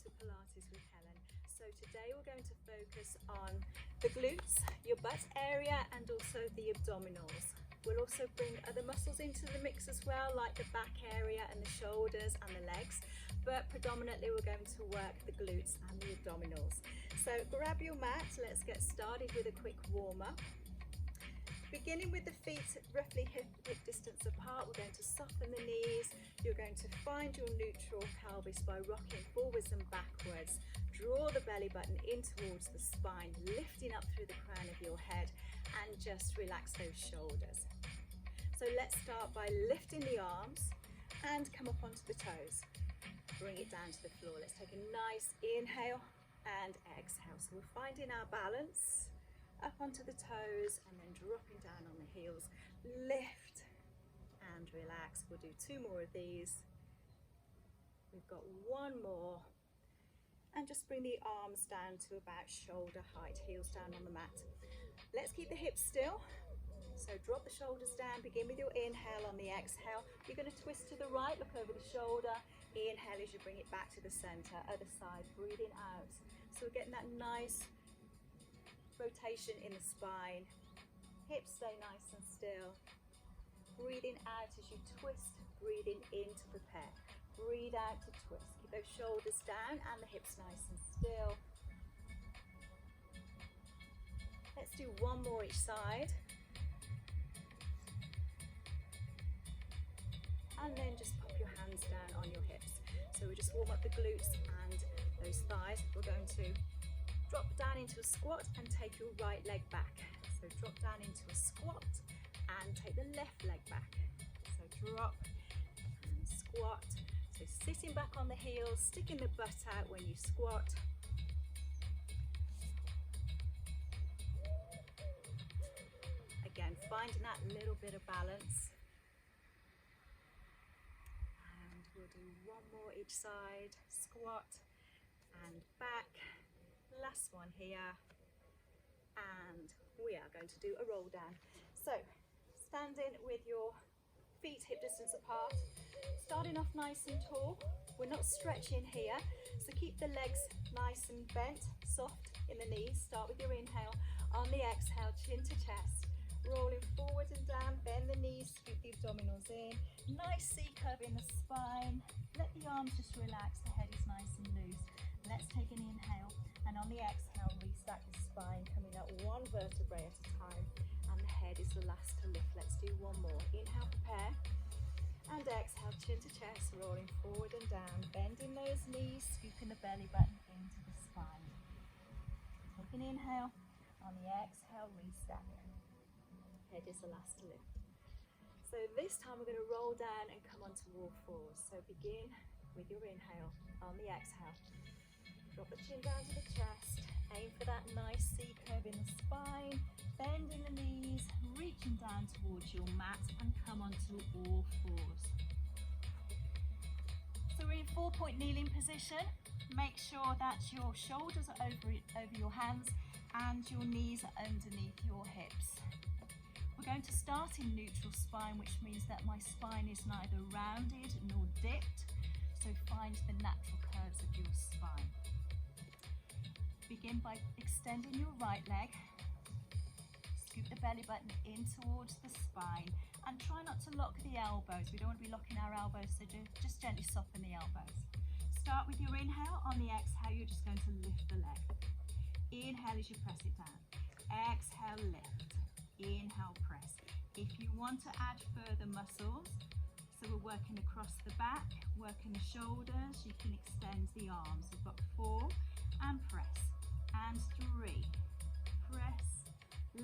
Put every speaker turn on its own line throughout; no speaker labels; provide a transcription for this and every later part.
to Pilates with Helen. So today we're going to focus on the glutes, your butt area, and also the abdominals. We'll also bring other muscles into the mix as well, like the back area and the shoulders and the legs, but predominantly we're going to work the glutes and the abdominals. So grab your mat, let's get started with a quick warm-up. Beginning with the feet roughly hip distance apart, we're going to soften the knees. You're going to find your neutral pelvis by rocking forwards and backwards. Draw the belly button in towards the spine, lifting up through the crown of your head, and just relax those shoulders. So let's start by lifting the arms and come up onto the toes. Bring it down to the floor. Let's take a nice inhale and exhale. So we're finding our balance. Up onto the toes and then dropping down on the heels. Lift and relax. We'll do 2 more of these. We've got 1 more. And just bring the arms down to about shoulder height, heels down on the mat. Let's keep the hips still. So drop the shoulders down, begin with your inhale. On the exhale, you're going to twist to the right, look over the shoulder. Inhale as you bring it back to the center, other side, breathing out. So we're getting that nice rotation in the spine. Hips stay nice and still. Breathing out as you twist, breathing in to prepare. Breathe out to twist. Keep those shoulders down and the hips nice and still. Let's do 1 more each side. And then just pop your hands down on your hips. So we just warm up the glutes and those thighs. We're going to drop down into a squat and take your right leg back. So drop down into a squat and take the left leg back. So drop and squat. So sitting back on the heels, sticking the butt out when you squat. Again, finding that little bit of balance. And we'll do 1 more each side. Squat and back. Last one here, and we are going to do a roll down. So standing with your feet hip distance apart, starting off nice and tall. We're not stretching here, so keep the legs nice and bent, soft in the knees. Start with your inhale. On the exhale, chin to chest, rolling forward and down, bend the knees, scoop the abdominals in. Nice C curve in the spine. Let the arms just relax, the head is nice and loose. Let's take an inhale, and on the exhale, restack the spine, coming up 1 vertebrae at a time, and the head is the last to lift. Let's do 1 more. Inhale, prepare, and exhale, chin to chest, rolling forward and down, bending those knees, scooping the belly button into the spine. Take an inhale, on the exhale, restack. Head is the last to lift. So this time we're going to roll down and come onto all fours. So begin with your inhale. On the exhale, drop the chin down to the chest, aim for that nice C curve in the spine, bending the knees, reaching down towards your mat, and come onto all fours. So we're in 4-point kneeling position. Make sure that your shoulders are over your hands and your knees are underneath your hips. We're going to start in neutral spine, which means that my spine is neither rounded nor dipped. So find the natural curves of your spine. Begin by extending your right leg. Scoop the belly button in towards the spine and try not to lock the elbows. We don't want to be locking our elbows, so just gently soften the elbows. Start with your inhale. On the exhale, you're just going to lift the leg. Inhale as you press it down. Exhale, lift. Inhale, press. If you want to add further muscles, so we're working across the back, working the shoulders, you can extend the arms. We've got 4, and press, and 3, press,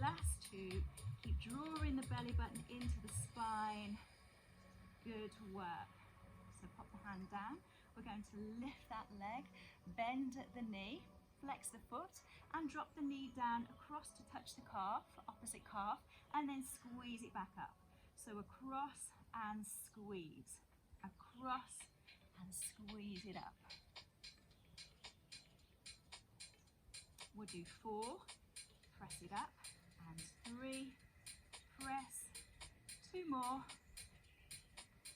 last 2, keep drawing the belly button into the spine. Good work. So pop the hand down, we're going to lift that leg, bend at the knee, flex the foot, and drop the knee down across to touch the calf, opposite calf, and then squeeze it back up. So across and squeeze, across and squeeze it up. We'll do 4, press it up, and 3, press, 2 more.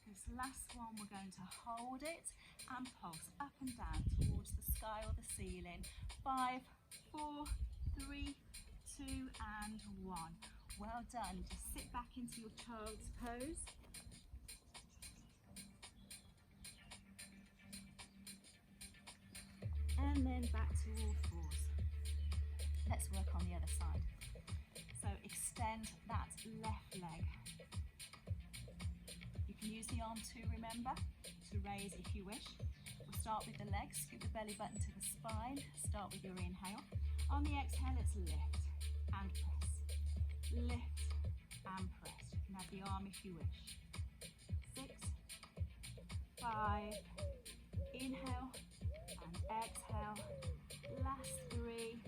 This last one, we're going to hold it and pulse up and down towards the sky or the ceiling. 5, 4, 3, 2 and 1. Well done. Just sit back into your child's pose. And then back to all fours. Let's work on the other side. So extend that left leg. You can use the arm too, remember, to raise if you wish. We'll start with the legs, scoot the belly button to the spine. Start with your inhale. On the exhale, let's lift and press. Lift and press. You can have the arm if you wish. 6, 5, inhale and exhale. Last 3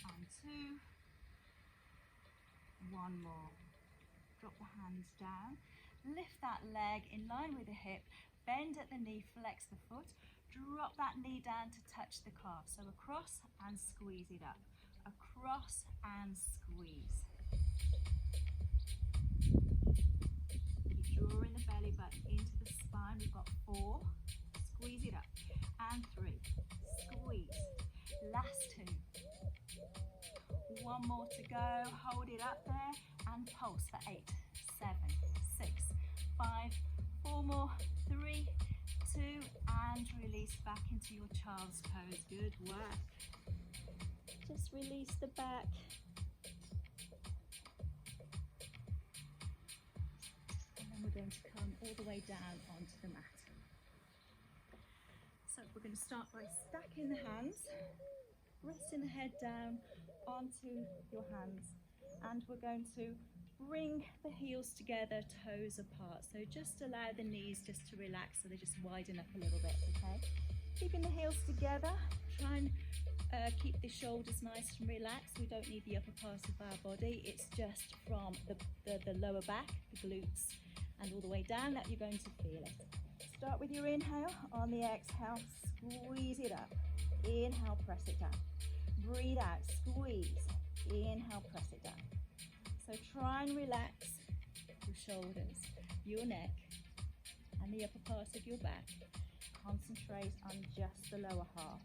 and 2. 1 more. Drop the hands down. Lift that leg in line with the hip. Bend at the knee, flex the foot. Drop that knee down to touch the calf. So across and squeeze it up. Across and squeeze. Keep drawing the belly button into the spine. We've got 4. Squeeze it up. And 3. Squeeze. Last 2. 1 more to go. Hold it up there and pulse for 8, 7, 6, 5, 4 more, 3, 2 and release back into your child's pose. Good work. Just release the back. And then we're going to come all the way down onto the mat. So we're going to start by stacking the hands, resting the head down onto your hands, and we're going to bring the heels together, toes apart. So just allow the knees just to relax so they just widen up a little bit, okay? Keeping the heels together, try and keep the shoulders nice and relaxed. We don't need the upper part of our body. It's just from the lower back, the glutes, and all the way down that you're going to feel it. Start with your inhale. On the exhale, squeeze it up. Inhale, press it down. Breathe out, squeeze. Inhale, press it down. So try and relax your shoulders, your neck, and the upper part of your back. Concentrate on just the lower half.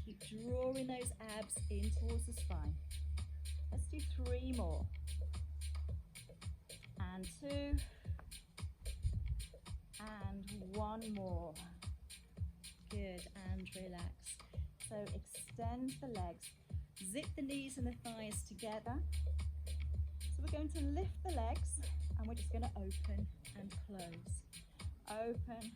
Keep drawing those abs in towards the spine. Let's do 3 more. And 2. And 1 more. Good, and relax. So extend the legs. Zip the knees and the thighs together. So we're going to lift the legs and we're just going to open and close. Open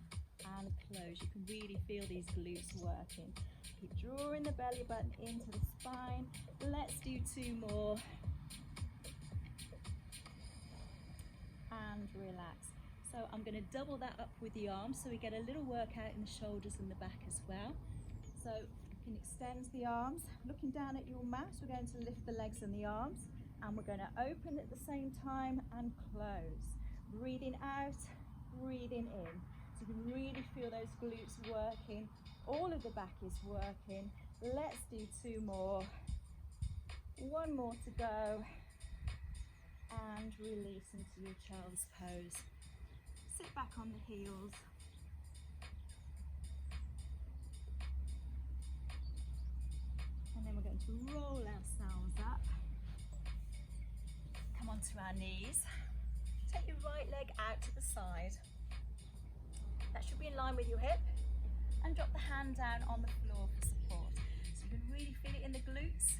and close. You can really feel these glutes working. Keep drawing the belly button into the spine. Let's do 2 more. And relax. So I'm going to double that up with the arms so we get a little workout in the shoulders and the back as well. So you can extend the arms. Looking down at your mat, we're going to lift the legs and the arms. And we're going to open at the same time and close. Breathing out, breathing in. So you can really feel those glutes working. All of the back is working. Let's do 2 more. 1 more to go. And release into your child's pose. Sit back on the heels. And then we're going to roll ourselves up. Come onto our knees. Take your right leg out to the side. That should be in line with your hip. And drop the hand down on the floor for support. So you can really feel it in the glutes.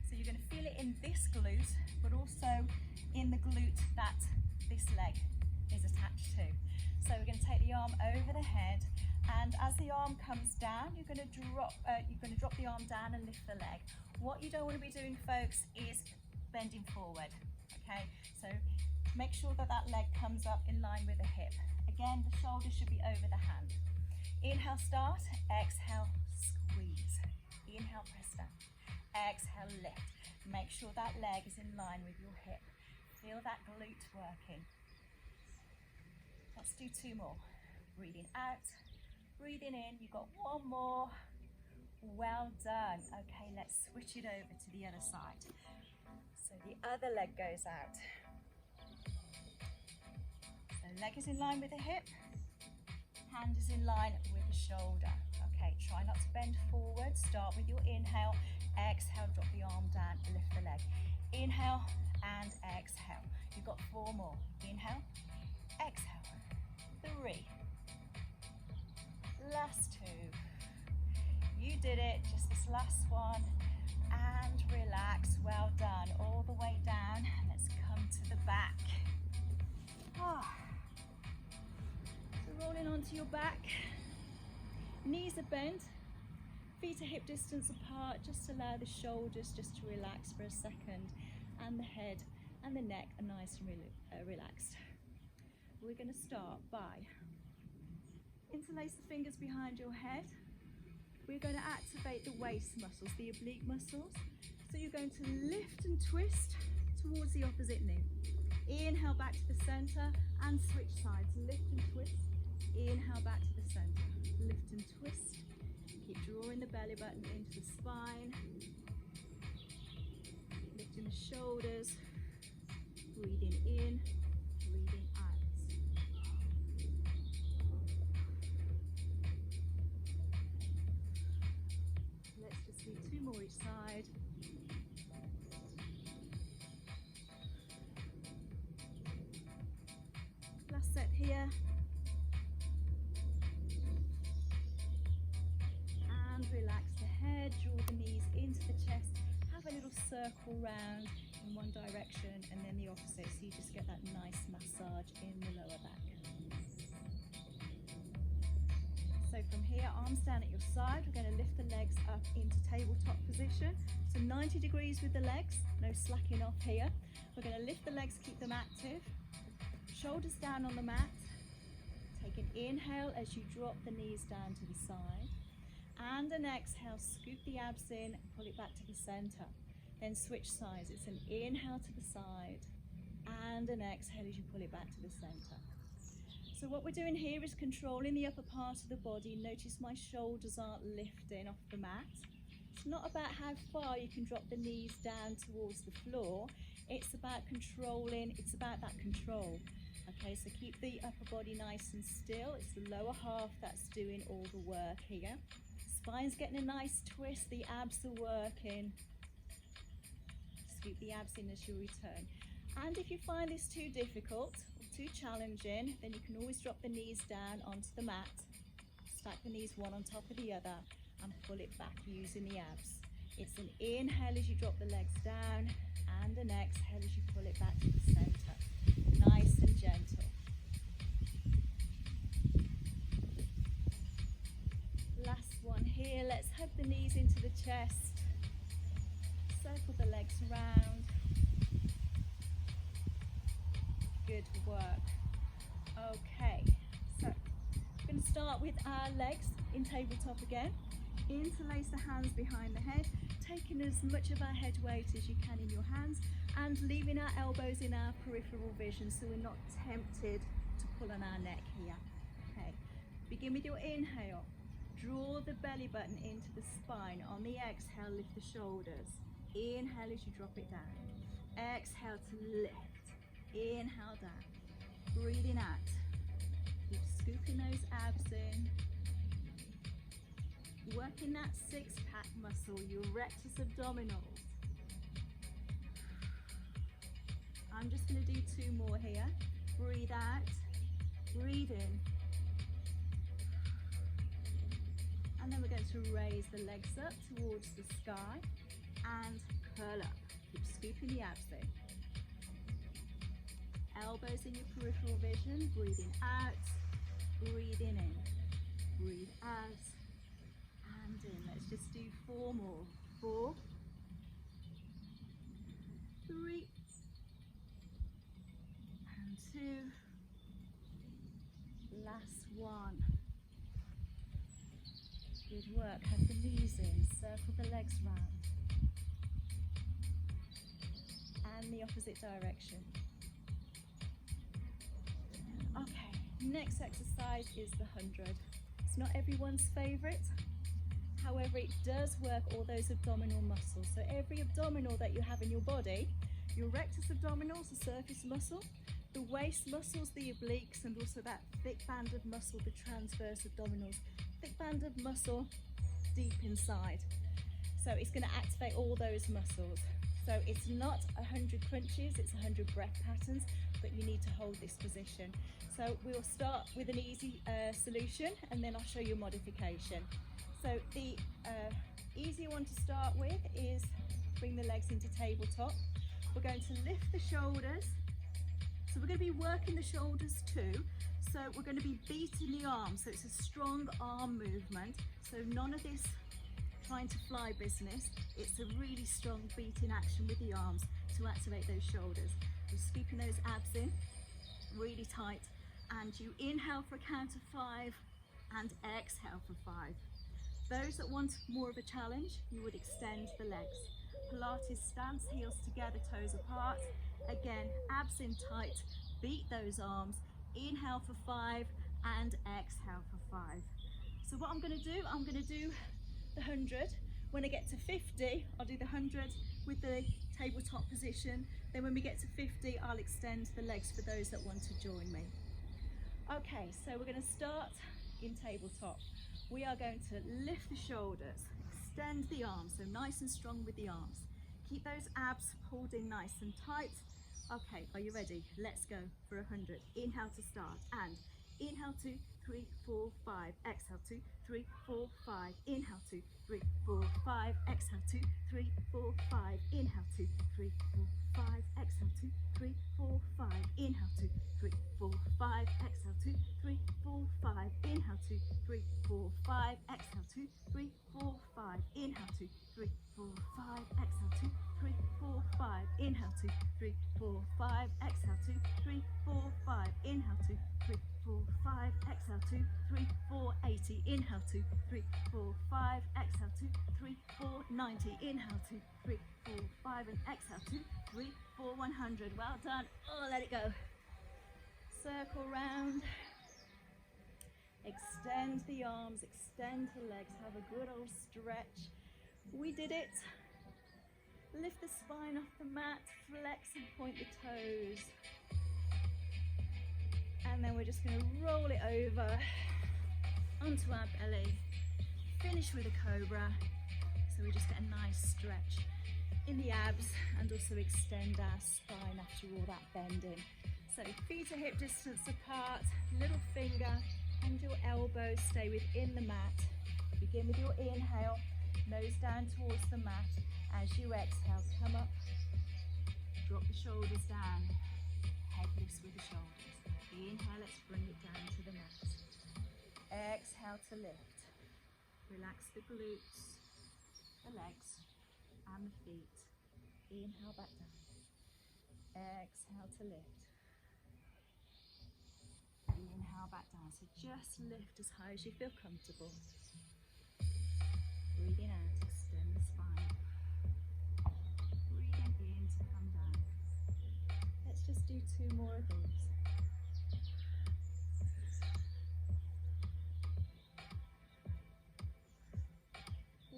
So you're going to feel it in this glute, but also in the glute that this leg is attached to. So we're going to take the arm over the head, and as the arm comes down, you're going to drop the arm down and lift the leg. What you don't want to be doing, folks, is bending forward. Okay, so make sure that that leg comes up in line with the hip. Again, the shoulder should be over the hand. Inhale, start. Exhale, squeeze. Inhale, press down. Exhale, lift. Make sure that leg is in line with your hip. Feel that glute working. Let's do 2 more. Breathing out, breathing in. You've got 1 more. Well done. Okay, let's switch it over to the other side. So the other leg goes out. So leg is in line with the hip. Hand is in line with the shoulder. Okay, try not to bend forward. Start with your inhale. Exhale, drop the arm down, lift the leg. Inhale and exhale. You've got 4 more. Inhale, exhale. 3. Last 2. You did it, just this last one. And relax, well done. All the way down. Let's come to the back. So rolling onto your back. Knees are bent. Feet are hip distance apart. Just allow the shoulders just to relax for a second. And the head and the neck are nice and relaxed. We're going to start by interlace the fingers behind your head. We're going to activate the waist muscles, the oblique muscles. So you're going to lift and twist towards the opposite knee. Inhale back to the center and switch sides. Lift and twist. Inhale back to the center. Lift and twist. Keep drawing the belly button into the spine. Lifting the shoulders. Breathing in, breathing out. Let's just do 2 more each side. Last set here. And relax the head, draw the knees into the chest. Have a little circle round in one direction and then the opposite, so you just get that nice massage in the lower back. So from here, arms down at your side, we're going to lift the legs up into tabletop position. So 90 degrees with the legs, no slacking off here. We're going to lift the legs, keep them active. Shoulders down on the mat. Take an inhale as you drop the knees down to the side. And an exhale, scoop the abs in and pull it back to the center. Then switch sides. It's an inhale to the side and an exhale as you pull it back to the center. So what we're doing here is controlling the upper part of the body. Notice my shoulders aren't lifting off the mat. It's not about how far you can drop the knees down towards the floor. It's about controlling, it's about that control. Okay, so keep the upper body nice and still. It's the lower half that's doing all the work here. Spine's getting a nice twist, the abs are working. Scoop the abs in as you return. And if you find this too difficult or too challenging, then you can always drop the knees down onto the mat, stack the knees one on top of the other and pull it back using the abs. It's an inhale as you drop the legs down and an exhale as you pull it back to the center. Nice and gentle. Last one here. Let's hug the knees into the chest. Circle the legs round. Good work. Okay, so we're going to start with our legs in tabletop again. Interlace the hands behind the head, taking as much of our head weight as you can in your hands and leaving our elbows in our peripheral vision so we're not tempted to pull on our neck here. Okay, begin with your inhale. Draw the belly button into the spine. On the exhale, lift the shoulders. Inhale as you drop it down. Exhale to lift. Inhale down. Breathing out. Keep scooping those abs in. Working that 6-pack muscle, your rectus abdominals. I'm just going to do 2 more here. Breathe out. Breathe in. And then we're going to raise the legs up towards the sky and curl up. Keep scooping the abs in. Elbows in your peripheral vision. Breathing out. Breathing in. Breathe out. And in. Let's just do 4 more. 4, 3, and 2. Last one. Good work. Have the knees in. Circle the legs round. And the opposite direction. Okay, next exercise is the 100. It's not everyone's favorite. However, it does work all those abdominal muscles. So every abdominal that you have in your body, your rectus abdominals, the surface muscle, the waist muscles, the obliques, and also that thick band of muscle, the transverse abdominals, thick band of muscle deep inside. So it's going to activate all those muscles. So it's not 100 crunches, it's 100 breath patterns, but you need to hold this position. So we'll start with an easy solution, and then I'll show you a modification. So the easier one to start with is bring the legs into tabletop. We're going to lift the shoulders. So we're going to be working the shoulders too. So we're going to be beating the arms. So it's a strong arm movement. So none of this trying to fly business. It's a really strong beating action with the arms to activate those shoulders. We're scooping those abs in really tight, and you inhale for a count of 5 and exhale for 5. Those that want more of a challenge, you would extend the legs. Pilates stance, heels together, toes apart. Again, abs in tight, beat those arms, inhale for 5 and exhale for 5. So what I'm going to do, I'm going to do the 100. When I get to 50, I'll do the 100 with the tabletop position. Then when we get to 50, I'll extend the legs for those that want to join me. Okay, so we're going to start in tabletop. We are going to lift the shoulders, extend the arms, so nice and strong with the arms. Keep those abs pulled in nice and tight. Okay, are you ready? Let's go for 100. Inhale to start, and inhale 2, 3, 4, 5. Exhale 2, 3, 4, 5. Inhale 2, 3, 4, 5. Exhale 2, 3, 4, 5. Inhale 2, 3, 4, 5. Exhale 2, 3, 4, 5. Inhale 2, 3, 4, 5. Exhale 2, 3, 4, 5. Inhale 2, 3, 4, 5. Exhale 2, 3, 4, 5. Inhale 2, 3, 4, 5. Exhale 2, 3, 4, 5. Inhale 2, 3, 4, 5. Exhale 2, 3, 4, 5. Inhale 2, 3, 4, 5. Exhale 2, 3, 4, 80. Inhale 2, 3, 4, 5. Exhale 2, 3, 4, 90. Inhale 2, 3, 4, 5. And exhale 2, 3, 4, 100. Well done. Oh, let it go. Circle round. Extend the arms, extend the legs. Have a good old stretch. We did it. Lift the spine off the mat, flex and point the toes. And then we're just going to roll it over onto our belly. Finish with a cobra. So we just get a nice stretch in the abs and also extend our spine after all that bending. So feet are hip distance apart, little finger and your elbows stay within the mat. Begin with your inhale, nose down towards the mat. As you exhale, come up, drop the shoulders down, head lifts with the shoulders. Inhale, let's bring it down to the mat. Exhale to lift. Relax the glutes, the legs and the feet. Inhale back down. Exhale to lift. Inhale back down. So just lift as high as you feel comfortable. Breathing out, extend the spine. Breathing in to come down. Let's just do 2 more of these.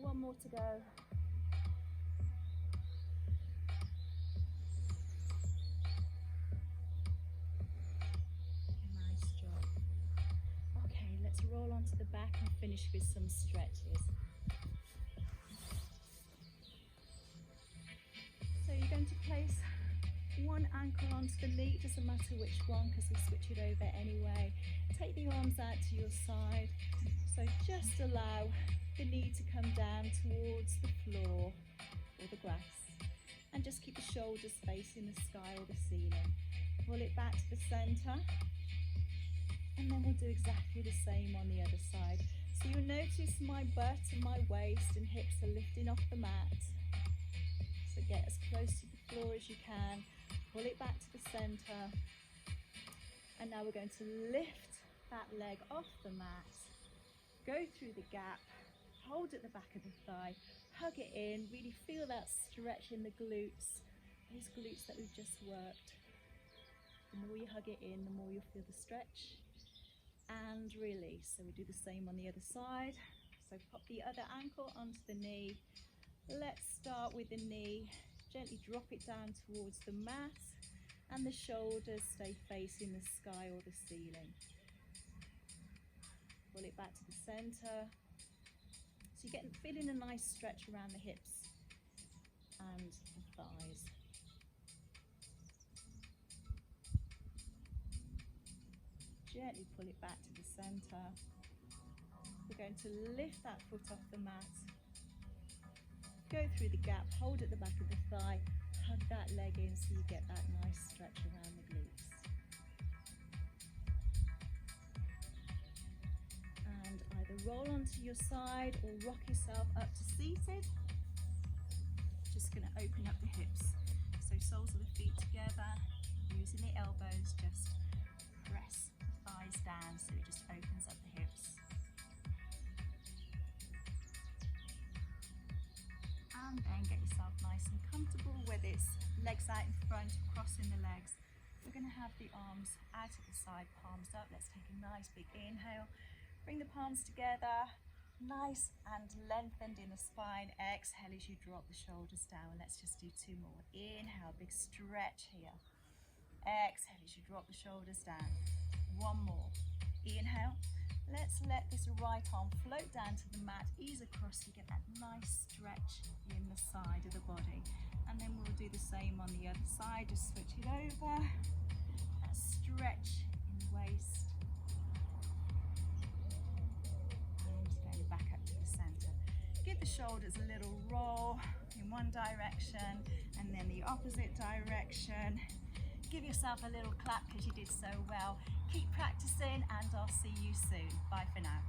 One more to go. Nice job. Okay, let's roll onto the back and finish with some stretches. So you're going to place one ankle onto the knee, doesn't matter which one because we'll switch it over anyway. Take the arms out to your side. So just allow the knee to come down towards the floor or the grass, and just keep the shoulders facing the sky or the ceiling. Pull it back to the center, and then we'll do exactly the same on the other side. So you'll notice my butt and my waist and hips are lifting off the mat. So get as close to the floor as you can, pull it back to the center, and now we're going to lift that leg off the mat, go through the gap, hold at the back of the thigh, hug it in, really feel that stretch in the glutes, those glutes that we've just worked. The more you hug it in, the more you'll feel the stretch, and release. So we do the same on the other side. So pop the other ankle onto the knee. Let's start with the knee, gently drop it down towards the mat, and the shoulders stay facing the sky or the ceiling. Pull it back to the center. So you're feeling a nice stretch around the hips and the thighs. Gently pull it back to the center. We're going to lift that foot off the mat. Go through the gap, hold at the back of the thigh, hug that leg in so you get that nice stretch around the glutes. And either roll onto your side or rock yourself up to seated. Just going to open up the hips. So soles of the feet together, using the elbows, just press the thighs down so it just opens up the hips. And then get yourself nice and comfortable, whether it's legs out in front, crossing the legs. We're going to have the arms out at the side, palms up. Let's take a nice big inhale. Bring the palms together, nice and lengthened in the spine. Exhale as you drop the shoulders down. Let's just do 2 more. Inhale, big stretch here. Exhale as you drop the shoulders down. 1 more. Inhale. Let's let this right arm float down to the mat, ease across so you get that nice stretch in the side of the body. And then we'll do the same on the other side, just switch it over. That stretch in the waist. And just going back up to the center. Give the shoulders a little roll in one direction and then the opposite direction. Give yourself a little clap because you did so well. Keep practicing and I'll see you soon. Bye for now.